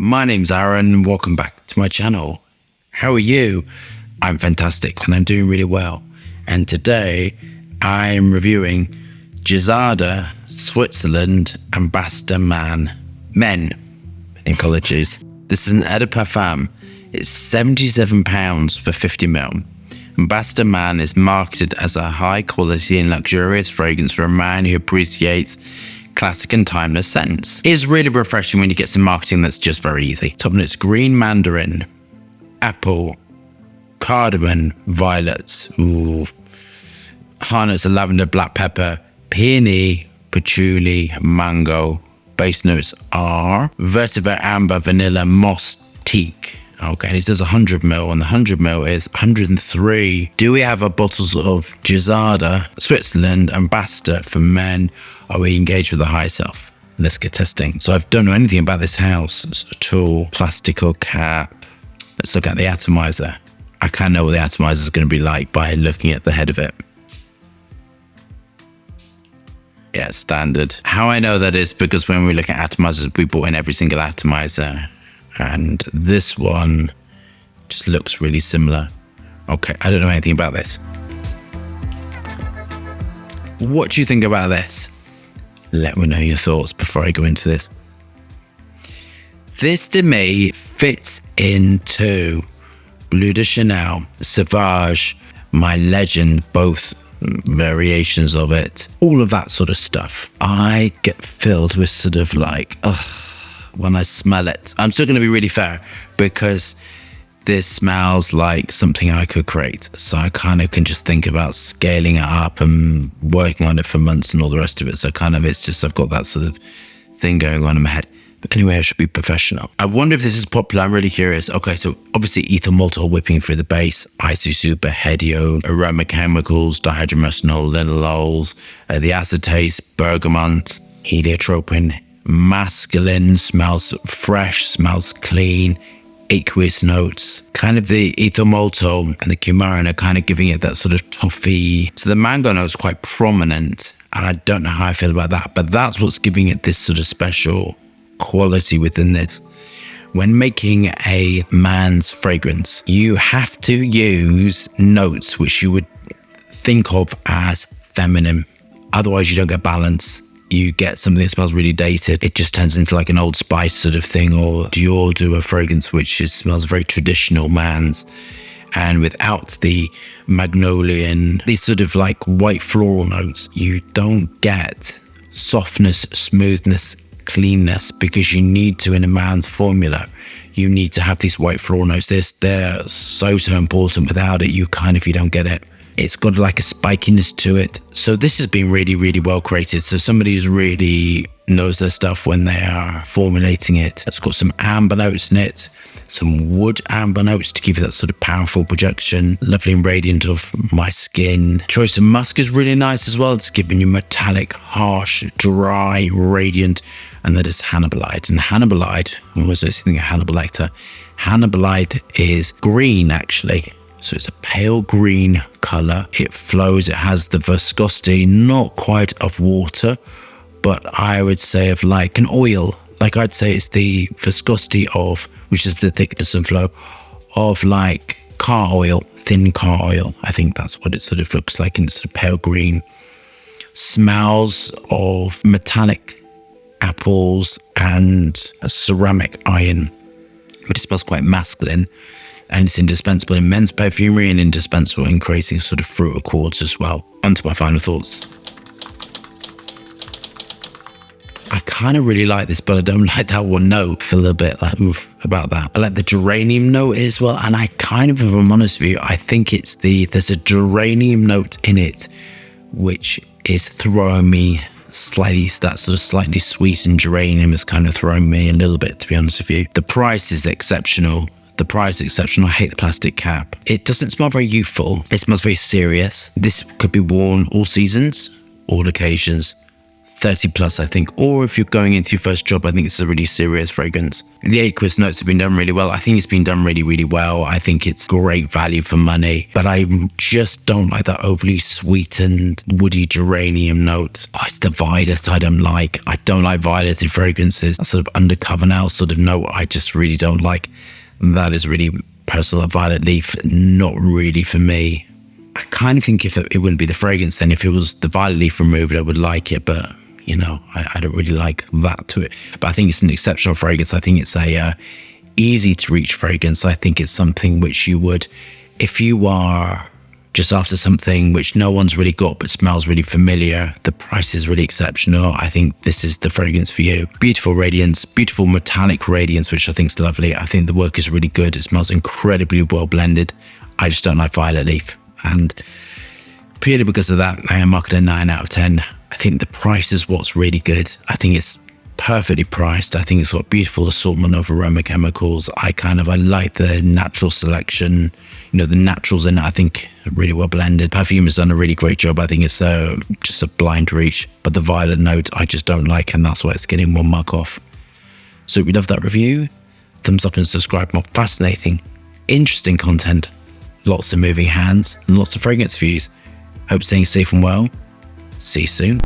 My name's Aaron and welcome back to my channel. How are you? I'm fantastic and I'm doing really well. And today I'm reviewing Gisada, Switzerland Ambassador Men in colleges. This is an eau de parfum. It's £77 for 50ml. Ambassador Man is marketed as a high quality and luxurious fragrance for a man who appreciates classic and timeless scents. It is really refreshing when you get some marketing that's just very easy. Top notes: green mandarin, apple, cardamom, violets, high notes of lavender, black pepper, peony, patchouli, mango. Base notes are vetiver, amber, vanilla, moss, teak. Okay, and it says 100ml, and the 100ml is 103. Do we have a bottles of Gisada, Switzerland Ambassador for Men? Are we engaged with the high self? Let's get testing. So I don't know anything about this house at all. Plastic or cap. Let's look at the atomizer. I kind of know what the atomizer is going to be like by looking at the head of it. Yeah, standard. How I know that is because when we look at atomizers, we bought in every single atomizer. And this one just looks really similar. Okay, I don't know anything about this. What do you think about this? Let me know your thoughts before I go into this. This to me fits into Bleu de Chanel, Sauvage, My Legend, both variations of it, all of that sort of stuff. I get filled with sort of like, when I smell it. I'm still going to be really fair because this smells like something I could create. So I kind of can just think about scaling it up and working on it for months and all the rest of it. So kind of it's just I've got that sort of thing going on in my head. But anyway, I should be professional. I wonder if this is popular. I'm really curious. Okay, so obviously ethyl maltol whipping through the base, isosuper, hedio, aroma chemicals, dihydromercenol, linalols, the acetates, bergamot, heliotropin, masculine, smells fresh, smells clean, aqueous notes. Kind of the ethyl maltol and the coumarin are kind of giving it that sort of toffee. So the mango note's quite prominent, and I don't know how I feel about that, but that's what's giving it this sort of special quality within this. When making a man's fragrance, you have to use notes which you would think of as feminine. Otherwise you don't get balance. You get something that smells really dated. It just turns into like an Old Spice sort of thing, or Dior do a fragrance which smells very traditional man's. And without the magnolian, these sort of like white floral notes, you don't get softness, smoothness, cleanness, because you need to in a man's formula. You need to have these white floral notes. They're so important. Without it, you don't get it. It's got like a spikiness to it. So this has been really, really well created. So somebody who's really knows their stuff when they are formulating it. It's got some amber notes in it, some wood amber notes to give you that sort of powerful projection. Lovely and radiant of my skin. Choice of musk is really nice as well. It's giving you metallic, harsh, dry, radiant. And that is Hannibalite. And Hannibalite, I was thinking of Hannibal Lecter. Hannibalite is green actually. So it's a pale green color. It flows, it has the viscosity, not quite of water, but I would say of like an oil. Like I'd say it's the viscosity of, which is the thickness and flow of like car oil, thin car oil. I think that's what it sort of looks like in sort of pale green. Smells of metallic apples and a ceramic iron, but it smells quite masculine. And it's indispensable in men's perfumery and indispensable in creating sort of fruit accords as well. On to my final thoughts. I kind of really like this, but I don't like that one note. I feel a bit like, oof, about that. I like the geranium note as well. And I kind of, if I'm honest with you, I think it's there's a geranium note in it, which is throwing me slightly, that sort of slightly sweetened geranium is kind of throwing me a little bit, to be honest with you. The price is exceptional. The price is exceptional. I hate the plastic cap. It doesn't smell very youthful. It smells very serious. This could be worn all seasons, all occasions, 30 plus, I think. Or if you're going into your first job, I think it's a really serious fragrance. The aqueous notes have been done really well. I think it's been done really, really well. I think it's great value for money, but I just don't like that overly sweetened, woody geranium note. Oh, it's the violet I don't like. I don't like violeted fragrances. That sort of undercover now sort of note I just really don't like. That is really personal. Violet leaf, not really for me. I kind of think if it wouldn't be the fragrance, then if it was the violet leaf removed, I would like it, but you know, I don't really like that to it. But I think it's an exceptional fragrance. I think it's a easy to reach fragrance. I think it's something which you would, if you are just after something which no one's really got but smells really familiar, the price is really exceptional, I think this is the fragrance for you. Beautiful radiance, beautiful metallic radiance, which I think is lovely. I think the work is really good. It smells incredibly well blended. I just don't like violet leaf. And purely because of that, I am marking a 9 out of 10. I think the price is what's really good. I think it's perfectly priced. I think it's got beautiful assortment of aroma chemicals. I like the natural selection, you know, the naturals in it, I think are really well blended. Perfume has done a really great job. I think it's just a blind reach, but the violet note I just don't like, and that's why it's getting 1 mark off. So if you love that review, thumbs up and subscribe. More fascinating, interesting content, lots of moving hands and lots of fragrance views. Hope staying safe and well. See you soon.